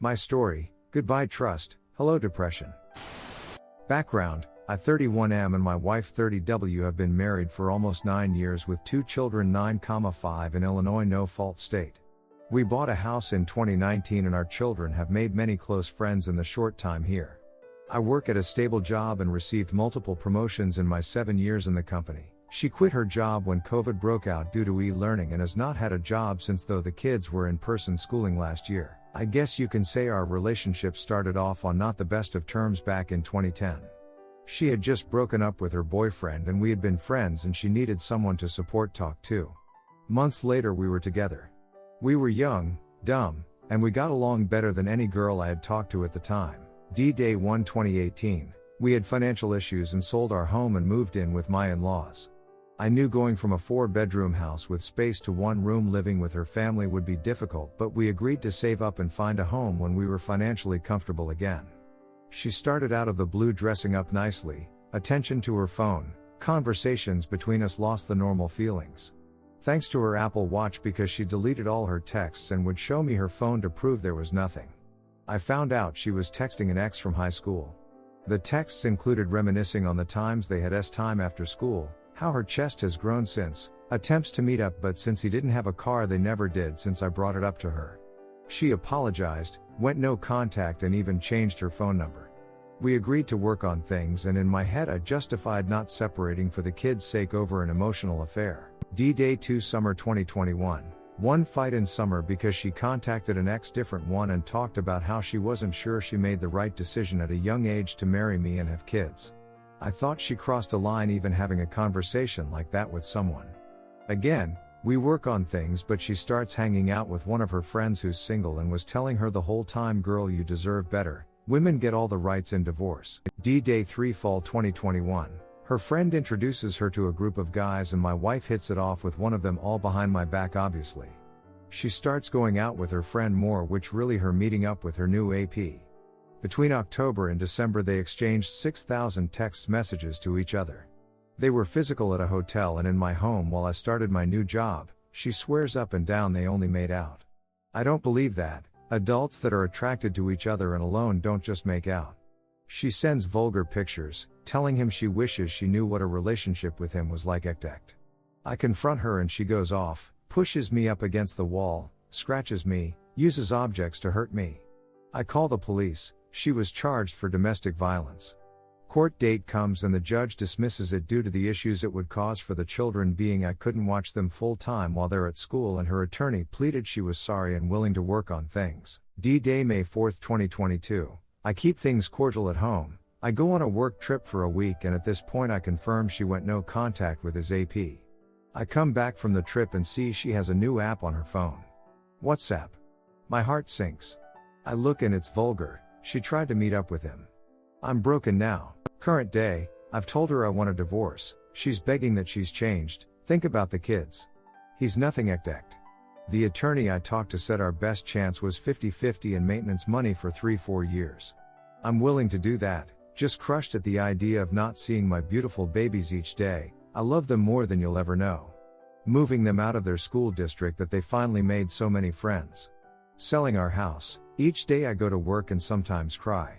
My story, goodbye trust, hello depression. Background, I 31M and my wife 30W have been married for almost 9 years with 2 children 9,5 in Illinois no-fault state. We bought a house in 2019 and our children have made many close friends in the short time here. I work at a stable job and received multiple promotions in my 7 years in the company. She quit her job when COVID broke out due to e-learning and has not had a job since though the kids were in-person schooling last year. I guess you can say our relationship started off on not the best of terms back in 2010. She had just broken up with her boyfriend and we had been friends and she needed someone to support talk to. Months later we were together. We were young, dumb, and we got along better than any girl I had talked to at the time. Day 1 2018, we had financial issues and sold our home and moved in with my in-laws. I knew going from a 4-bedroom house with space to 1-room living with her family would be difficult, but we agreed to save up and find a home when we were financially comfortable again. She started out of the blue dressing up nicely, attention to her phone, conversations between us lost the normal feelings. Thanks to her Apple Watch because she deleted all her texts and would show me her phone to prove there was nothing. I found out she was texting an ex from high school. The texts included reminiscing on the times they had time after school, how her chest has grown since, attempts to meet up but since he didn't have a car they never did since I brought it up to her. She apologized, went no contact and even changed her phone number. We agreed to work on things and in my head I justified not separating for the kids' sake over an emotional affair. Day 2 summer 2021. One fight in summer because she contacted an ex different one and talked about how she wasn't sure she made the right decision at a young age to marry me and have kids. I thought she crossed a line even having a conversation like that with someone. Again, we work on things but she starts hanging out with one of her friends who's single and was telling her the whole time, girl, you deserve better. Women get all the rights in divorce. Day 3 fall 2021. Her friend introduces her to a group of guys and my wife hits it off with one of them, all behind my back obviously. She starts going out with her friend more, which really her meeting up with her new AP. Between October and December they exchanged 6,000 text messages to each other. They were physical at a hotel and in my home while I started my new job. She swears up and down they only made out. I don't believe that. Adults that are attracted to each other and alone don't just make out. She sends vulgar pictures, telling him she wishes she knew what a relationship with him was like. I confront her and she goes off, pushes me up against the wall, scratches me, uses objects to hurt me. I call the police. She was charged for domestic violence. Court date comes and the judge dismisses it due to the issues it would cause for the children, being I couldn't watch them full time while they're at school, and her attorney pleaded she was sorry and willing to work on things. Day May 4, 2022. I keep things cordial at home. I go on a work trip for a week and at this point I confirm she went no contact with his AP. I come back from the trip and see she has a new app on her phone. WhatsApp. My heart sinks. I look and it's vulgar. She tried to meet up with him. I'm broken now. Current day, I've told her I want a divorce. She's begging that she's changed. Think about the kids. He's nothing act. The attorney I talked to said our best chance was 50-50 and maintenance money for 3-4 years. I'm willing to do that, just crushed at the idea of not seeing my beautiful babies each day. I love them more than you'll ever know. Moving them out of their school district that they finally made so many friends. Selling our house. Each day I go to work and sometimes cry.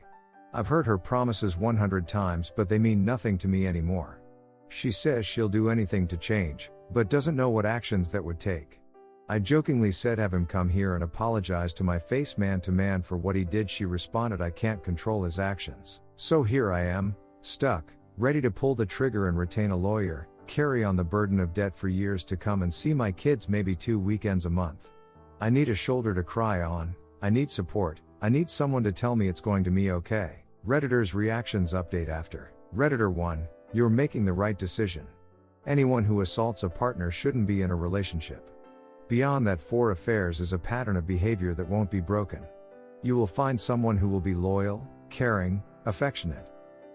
I've heard her promises 100 times but they mean nothing to me anymore. She says she'll do anything to change, but doesn't know what actions that would take. I jokingly said have him come here and apologize to my face man to man for what he did. She responded I can't control his actions. So here I am, stuck, ready to pull the trigger and retain a lawyer, carry on the burden of debt for years to come and see my kids maybe 2 weekends a month. I need a shoulder to cry on, I need support, I need someone to tell me it's going to be okay. Redditor's reactions update after. Redditor 1, you're making the right decision. Anyone who assaults a partner shouldn't be in a relationship. Beyond that, 4 affairs is a pattern of behavior that won't be broken. You will find someone who will be loyal, caring, affectionate.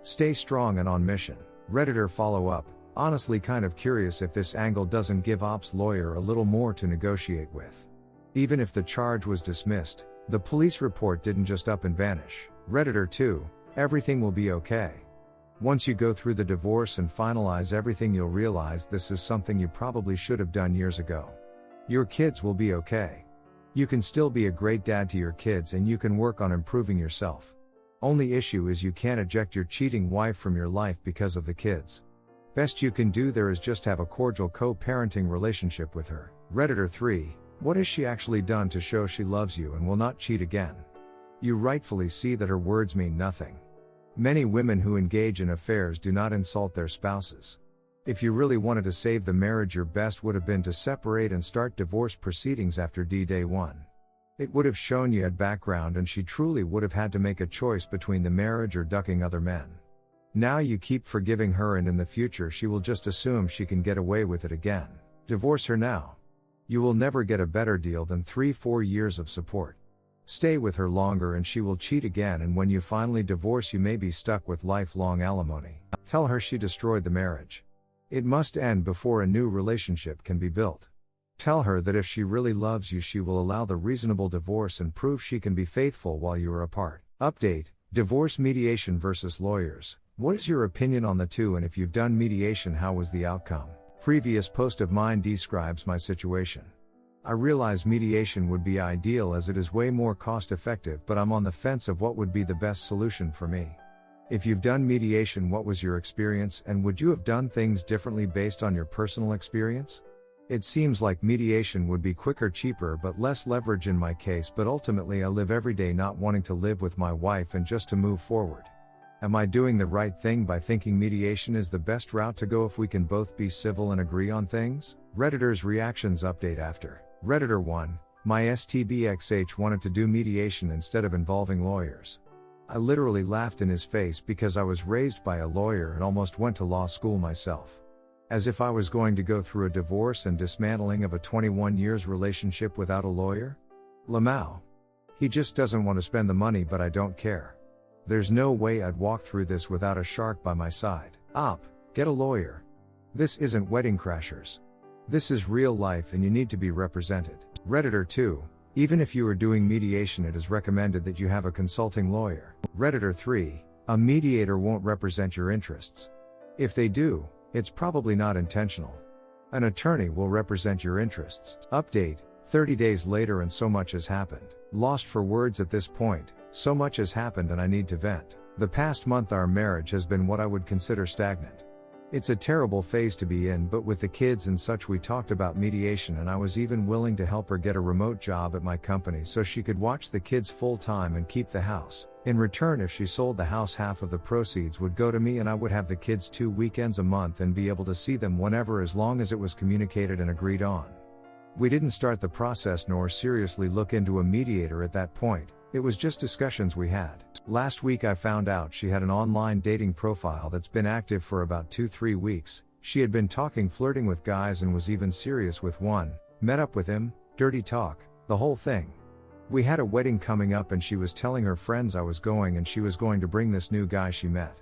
Stay strong and on mission. Redditor follow up, honestly kind of curious if this angle doesn't give ops lawyer a little more to negotiate with. Even if the charge was dismissed, the police report didn't just up and vanish. Redditor 2, everything will be okay. Once you go through the divorce and finalize everything, you'll realize this is something you probably should have done years ago. Your kids will be okay. You can still be a great dad to your kids and you can work on improving yourself. Only issue is you can't eject your cheating wife from your life because of the kids. Best you can do there is just have a cordial co-parenting relationship with her. Redditor 3, what has she actually done to show she loves you and will not cheat again? You rightfully see that her words mean nothing. Many women who engage in affairs do not insult their spouses. If you really wanted to save the marriage, your best would have been to separate and start divorce proceedings after day 1. It would have shown you had background and she truly would have had to make a choice between the marriage or ducking other men. Now you keep forgiving her and in the future she will just assume she can get away with it again. Divorce her now. You will never get a better deal than 3-4 years of support. Stay with her longer and she will cheat again, and when you finally divorce you may be stuck with lifelong alimony. Tell her she destroyed the marriage. It must end before a new relationship can be built. Tell her that if she really loves you she will allow the reasonable divorce and prove she can be faithful while you are apart. Update: Divorce mediation versus lawyers. What is your opinion on the two, and if you've done mediation, how was the outcome? Previous post of mine describes my situation. I realize mediation would be ideal as it is way more cost effective, but I'm on the fence of what would be the best solution for me. If you've done mediation, what was your experience, and would you have done things differently based on your personal experience? It seems like mediation would be quicker, cheaper, but less leverage in my case, but ultimately I live every day not wanting to live with my wife and just to move forward. Am I doing the right thing by thinking mediation is the best route to go if we can both be civil and agree on things? Redditor's reactions update after. Redditor 1, my STBXH wanted to do mediation instead of involving lawyers. I literally laughed in his face because I was raised by a lawyer and almost went to law school myself. As if I was going to go through a divorce and dismantling of a 21 years relationship without a lawyer? Lamau. He just doesn't want to spend the money, but I don't care. There's no way I'd walk through this without a shark by my side. Get a lawyer. This isn't Wedding Crashers. This is real life and you need to be represented. Redditor 2, even if you are doing mediation, it is recommended that you have a consulting lawyer. Redditor 3, a mediator won't represent your interests. If they do, it's probably not intentional. An attorney will represent your interests. Update: 30 days later and so much has happened. Lost for words at this point, so much has happened and I need to vent. The past month our marriage has been what I would consider stagnant. It's a terrible phase to be in, but with the kids and such we talked about mediation, and I was even willing to help her get a remote job at my company so she could watch the kids full time and keep the house. In return, if she sold the house, half of the proceeds would go to me and I would have the kids 2 weekends a month and be able to see them whenever, as long as it was communicated and agreed on. We didn't start the process nor seriously look into a mediator at that point. It was just discussions we had. Last week I found out she had an online dating profile that's been active for about 2-3 weeks. She had been talking, flirting with guys, and was even serious with one. Met up with him, dirty talk, the whole thing. We had a wedding coming up and she was telling her friends I was going, and she was going to bring this new guy she met.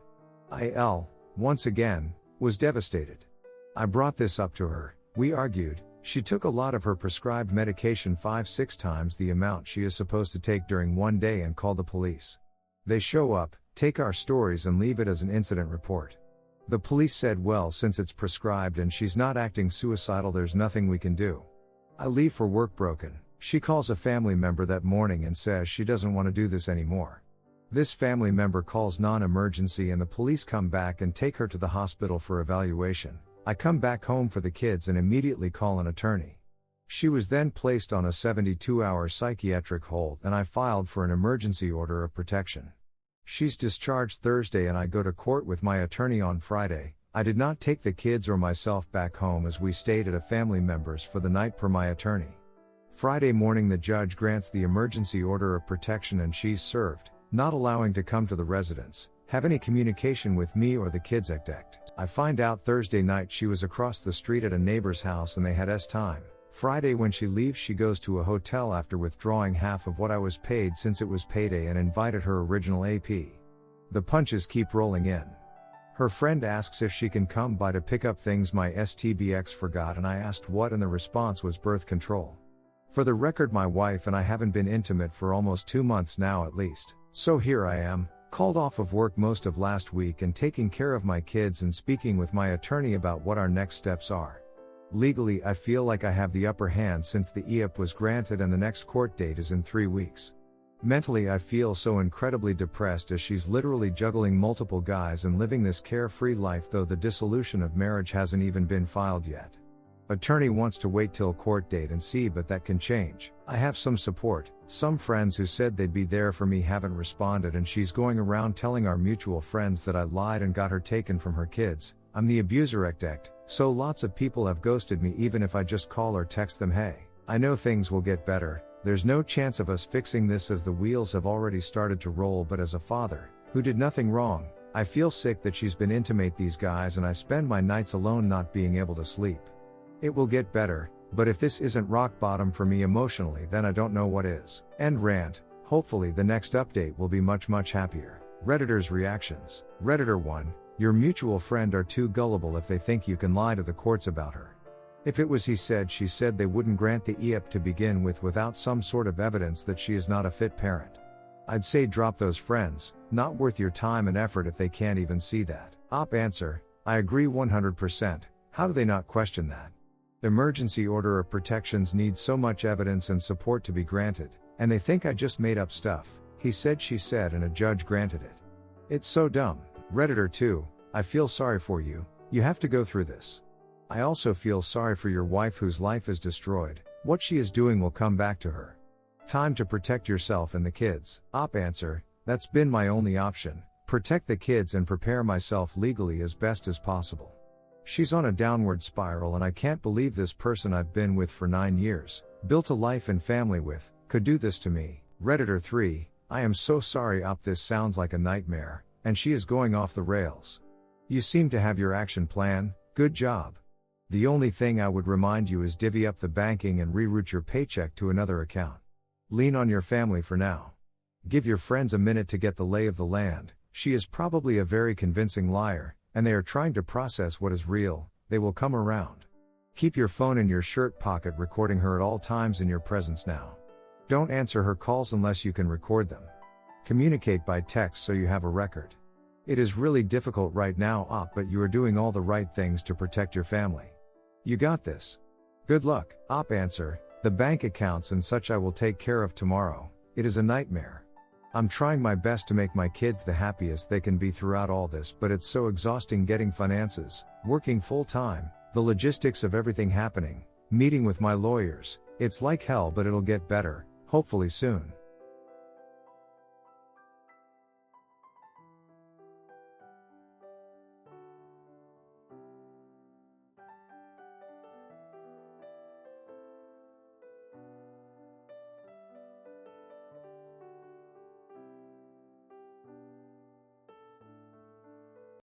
Once again, was devastated. I brought this up to her, we argued. She took a lot of her prescribed medication, 5-6 times the amount she is supposed to take during one day, and called the police. They show up, take our stories and leave it as an incident report. The police said, well, since it's prescribed and she's not acting suicidal, there's nothing we can do. I leave for work broken. She calls a family member that morning and says she doesn't want to do this anymore. This family member calls non-emergency and the police come back and take her to the hospital for evaluation. I come back home for the kids and immediately call an attorney. She was then placed on a 72-hour psychiatric hold and I filed for an emergency order of protection. She's discharged Thursday and I go to court with my attorney on Friday. I did not take the kids or myself back home as we stayed at a family member's for the night per my attorney. Friday morning the judge grants the emergency order of protection and she's served, not allowing to come to the residence, have any communication with me or the kids. I find out Thursday night she was across the street at a neighbor's house and they had time. Friday when she leaves she goes to a hotel after withdrawing half of what I was paid since it was payday and invited her original AP. The punches keep rolling in. Her friend asks if she can come by to pick up things my STBX forgot and I asked what, and the response was birth control. For the record, my wife and I haven't been intimate for almost 2 months now at least. So here I am, called off of work most of last week and taking care of my kids and speaking with my attorney about what our next steps are. Legally, I feel like I have the upper hand since the EIP was granted and the next court date is in 3 weeks. Mentally, I feel so incredibly depressed as she's literally juggling multiple guys and living this carefree life, though the dissolution of marriage hasn't even been filed yet. Attorney wants to wait till court date and see, but that can change. I have some support. Some friends who said they'd be there for me haven't responded, and she's going around telling our mutual friends that I lied and got her taken from her kids. I'm the abuser act. So lots of people have ghosted me even if I just call or text them, hey, I know things will get better. There's no chance of us fixing this as the wheels have already started to roll, but as a father, who did nothing wrong, I feel sick that she's been intimate these guys and I spend my nights alone not being able to sleep. It will get better, but if this isn't rock bottom for me emotionally, then I don't know what is. End rant. Hopefully the next update will be much happier. Redditors' reactions. Redditor 1, your mutual friend are too gullible if they think you can lie to the courts about her. If it was he said she said, they wouldn't grant the EIP to begin with without some sort of evidence that she is not a fit parent. I'd say drop those friends, not worth your time and effort if they can't even see that. Op answer, I agree 100%, how do they not question that? Emergency order of protections needs so much evidence and support to be granted, and they think I just made up stuff. He said she said and a judge granted it. It's so dumb. Redditor 2, I feel sorry for you, you have to go through this. I also feel sorry for your wife whose life is destroyed. What she is doing will come back to her. Time to protect yourself and the kids. Op answer, that's been my only option, protect the kids and prepare myself legally as best as possible. She's on a downward spiral and I can't believe this person I've been with for 9 years, built a life and family with, could do this to me. Redditor 3, I am so sorry Op, this sounds like a nightmare, and she is going off the rails. You seem to have your action plan, good job. The only thing I would remind you is divvy up the banking and reroute your paycheck to another account. Lean on your family for now. Give your friends a minute to get the lay of the land. She is probably a very convincing liar, and they are trying to process what is real. They will come around. Keep your phone in your shirt pocket, recording her at all times in your presence now. Don't answer her calls unless you can record them. Communicate by text so you have a record. It is really difficult right now, Op, but you are doing all the right things to protect your family. You got this. Good luck. Op answer, the bank accounts and such I will take care of tomorrow. It is a nightmare. I'm trying my best to make my kids the happiest they can be throughout all this, but it's so exhausting getting finances, working full time, the logistics of everything happening, meeting with my lawyers. It's like hell, but it'll get better, hopefully soon.